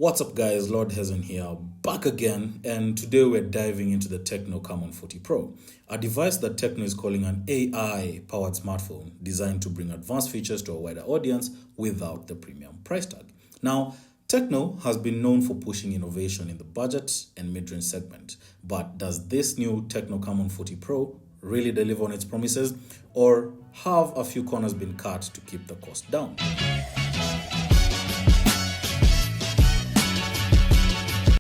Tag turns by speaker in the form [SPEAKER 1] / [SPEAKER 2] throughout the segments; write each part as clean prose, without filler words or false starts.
[SPEAKER 1] What's up guys, Lord Hezen here, back again, and today we're diving into the Tecno Camon 40 Pro, a device that Tecno is calling an AI-powered smartphone designed to bring advanced features to a wider audience without the premium price tag. Now, Tecno has been known for pushing innovation in the budget and mid-range segment, but does this new Tecno Camon 40 Pro really deliver on its promises, or have a few corners been cut to keep the cost down?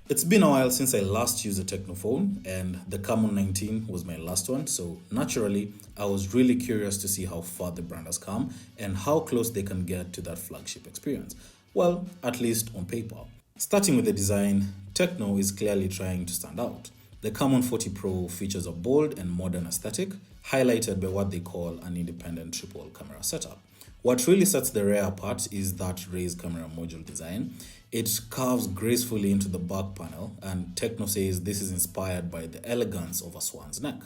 [SPEAKER 1] It's been a while since I last used a Tecno phone, and the Camon 19 was my last one, so naturally I was really curious to see how far the brand has come and how close they can get to that flagship experience. Well, at least on paper. Starting with the design, Tecno is clearly trying to stand out. The Camon 40 Pro features a bold and modern aesthetic, highlighted by what they call an independent triple camera setup. What really sets the rear apart is that raised camera module design. It carves gracefully into the back panel, and Tecno says this is inspired by the elegance of a swan's neck.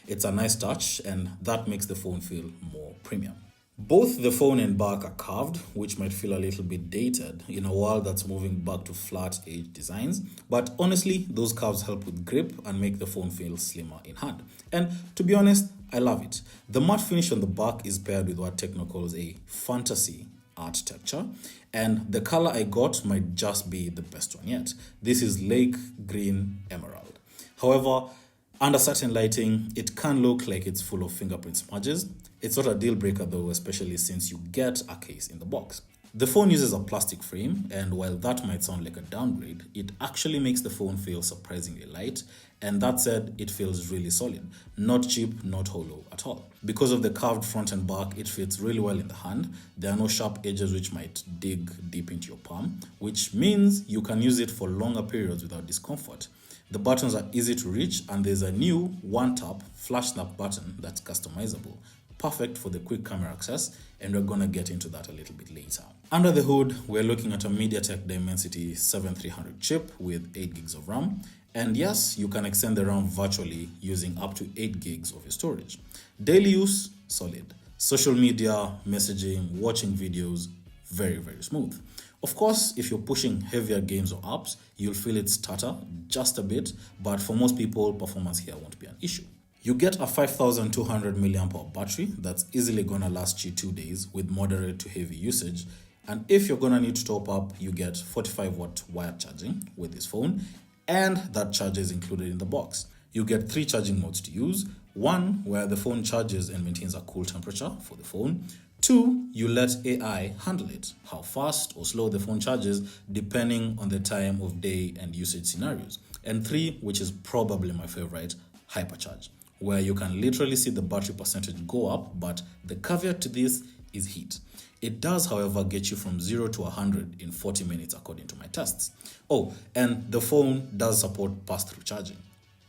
[SPEAKER 1] It's a nice touch, and that makes the phone feel more premium. Both the phone and back are carved, which might feel a little bit dated in a world that's moving back to flat edge designs. But honestly, those carves help with grip and make the phone feel slimmer in hand. And to be honest, I love it. The matte finish on the back is paired with what Tecno calls a fantasy art texture, and the color I got might just be the best one yet. This is lake green emerald. However, under certain lighting, it can look like it's full of fingerprint smudges. It's not a deal breaker though, especially since you get a case in the box. The phone uses a plastic frame, and while that might sound like a downgrade, it actually makes the phone feel surprisingly light, and that said, it feels really solid. Not cheap, not hollow at all. Because of the curved front and back, it fits really well in the hand. There are no sharp edges which might dig deep into your palm, which means you can use it for longer periods without discomfort. The buttons are easy to reach, and there's a new one-tap flash snap button that's customizable. Perfect for the quick camera access, and we're gonna get into that a little bit later. Under the hood, we're looking at a MediaTek Dimensity 7300 chip with 8 gigs of RAM, and yes, you can extend the RAM virtually using up to 8 gigs of your storage. Daily use, solid. Social media, messaging, watching videos, very, very smooth. Of course, if you're pushing heavier games or apps, you'll feel it stutter just a bit, but for most people, performance here won't be an issue. You get a 5200 mAh battery that's easily gonna last you 2 days with moderate to heavy usage. And if you're gonna need to top up, you get 45-watt wired charging with this phone, and that charger is included in the box. You get 3 charging modes to use. 1, where the phone charges and maintains a cool temperature for the phone. 2, you let AI handle it, how fast or slow the phone charges depending on the time of day and usage scenarios. And 3, which is probably my favorite, hypercharge, where you can literally see the battery percentage go up, but the caveat to this is heat. It does, however, get you from 0 to 100 in 40 minutes according to my tests. Oh, and the phone does support pass-through charging.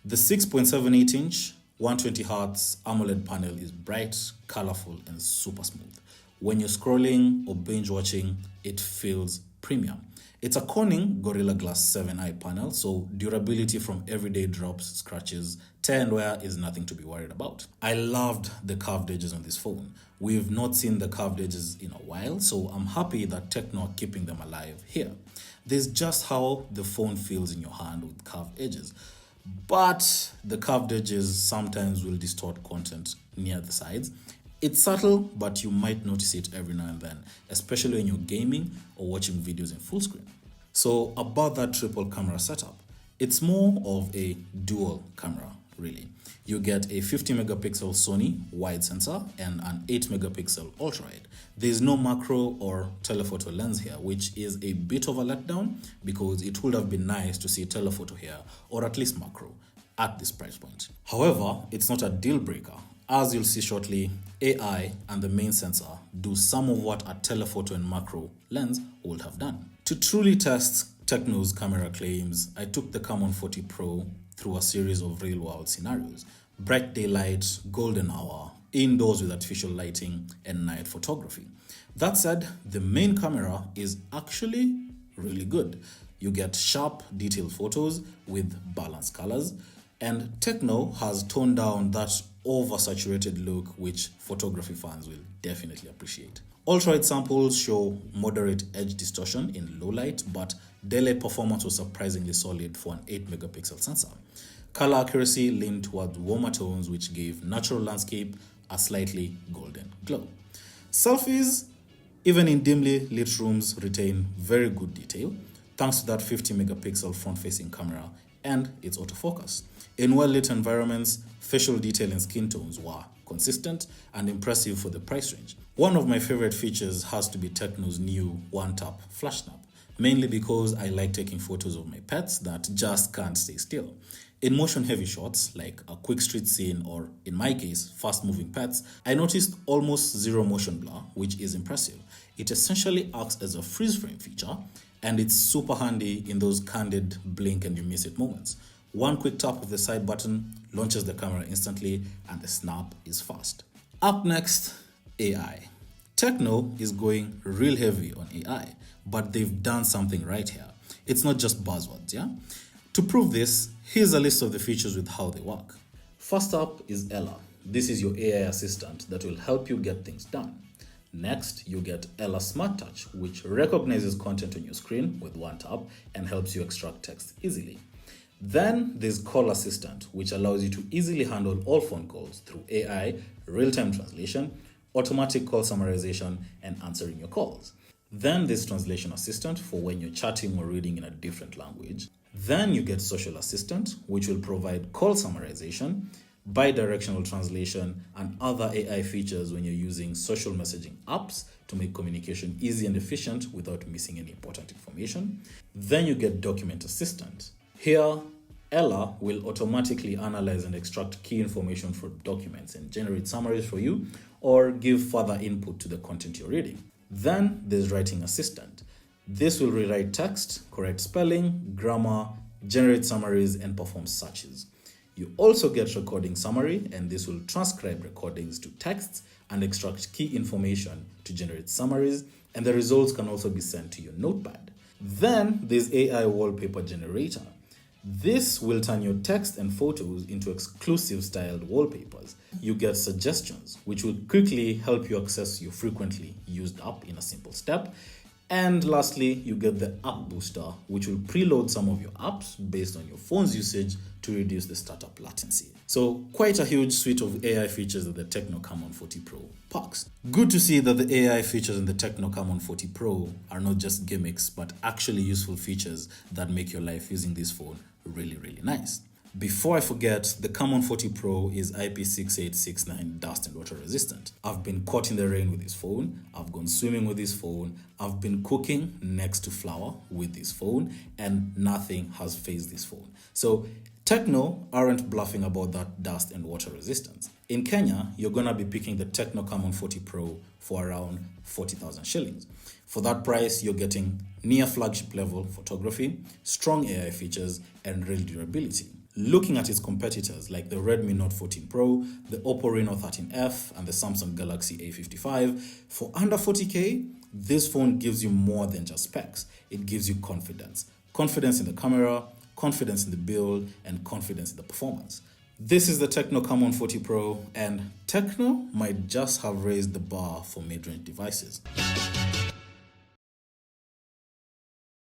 [SPEAKER 1] The 6.78-inch 120Hz AMOLED panel is bright, colorful, and super smooth. When you're scrolling or binge watching, it feels premium. It's a Corning Gorilla Glass 7i panel, so durability from everyday drops, scratches, tear and wear is nothing to be worried about. I loved the curved edges on this phone. We've not seen the curved edges in a while, so I'm happy that Tecno are keeping them alive here. There's just how the phone feels in your hand with curved edges. But the curved edges sometimes will distort content near the sides. It's subtle, but you might notice it every now and then, especially when you're gaming or watching videos in full screen. So about that triple camera setup, it's more of a dual camera, really. You get a 50 megapixel Sony wide sensor and an 8 megapixel ultra wide. There's no macro or telephoto lens here, which is a bit of a letdown because it would have been nice to see telephoto here, or at least macro, at this price point. However, it's not a deal breaker. As you'll see shortly, AI and the main sensor do some of what a telephoto and macro lens would have done. To truly test Tecno's camera claims, I took the Camon 40 Pro through a series of real-world scenarios: bright daylight, golden hour, indoors with artificial lighting, and night photography. That said, the main camera is actually really good. You get sharp, detailed photos with balanced colors. And Tecno has toned down that oversaturated look, which photography fans will definitely appreciate. Ultra-wide samples show moderate edge distortion in low light, but daylight performance was surprisingly solid for an 8 megapixel sensor. Color accuracy leaned toward warmer tones, which gave natural landscape a slightly golden glow. Selfies, even in dimly lit rooms, retain very good detail thanks to that 50 megapixel front-facing camera and its autofocus. In well-lit environments, facial detail and skin tones were consistent and impressive for the price range. One of my favorite features has to be Tecno's new one-tap flash snap, mainly because I like taking photos of my pets that just can't stay still. In motion-heavy shots, like a quick street scene or, in my case, fast-moving pets, I noticed almost zero motion blur, which is impressive. It essentially acts as a freeze-frame feature, and it's super handy in those candid blink-and-you-miss-it moments. One quick tap of the side button launches the camera instantly, and the snap is fast. Up next, AI. Tecno is going real heavy on AI, but they've done something right here. It's not just buzzwords, yeah? To prove this, here's a list of the features with how they work. First up is Ella. This is your AI assistant that will help you get things done. Next, you get Ella Smart Touch, which recognizes content on your screen with one tap and helps you extract text easily. Then there's Call Assistant, which allows you to easily handle all phone calls through AI, real-time translation, automatic call summarization, and answering your calls. Then there's Translation Assistant for when you're chatting or reading in a different language. Then you get Social Assistant, which will provide call summarization, bi-directional translation, and other AI features when you're using social messaging apps to make communication easy and efficient without missing any important information. Then you get Document Assistant. Here, Ella will automatically analyze and extract key information from documents and generate summaries for you or give further input to the content you're reading. Then there's Writing Assistant. This will rewrite text, correct spelling, grammar, generate summaries, and perform searches. You also get Recording Summary, and this will transcribe recordings to texts and extract key information to generate summaries, and the results can also be sent to your notepad. Then there's AI Wallpaper Generator. This will turn your text and photos into exclusive styled wallpapers. You get Suggestions, which will quickly help you access your frequently used app in a simple step. And lastly, you get the App Booster, which will preload some of your apps based on your phone's usage to reduce the startup latency. So quite a huge suite of AI features that the Tecno Camon 40 Pro packs. Good to see that the AI features in the Tecno Camon 40 Pro are not just gimmicks, but actually useful features that make your life using this phone really, really nice. Before I forget, the Camon 40 Pro is IP6869 dust and water resistant. I've been caught in the rain with this phone, I've gone swimming with this phone, I've been cooking next to flour with this phone, and nothing has fazed this phone. So Tecno aren't bluffing about that dust and water resistance. In Kenya, you're gonna be picking the Tecno Camon 40 Pro for around 40,000 shillings. For that price, you're getting near flagship level photography, strong AI features, and real durability. Looking at its competitors like the Redmi Note 14 Pro, the Oppo Reno 13F, and the Samsung Galaxy A55, for under 40K, this phone gives you more than just specs. It gives you confidence. Confidence in the camera, confidence in the build, and confidence in the performance. This is the Tecno Camon 40 Pro, and Tecno might just have raised the bar for mid-range devices.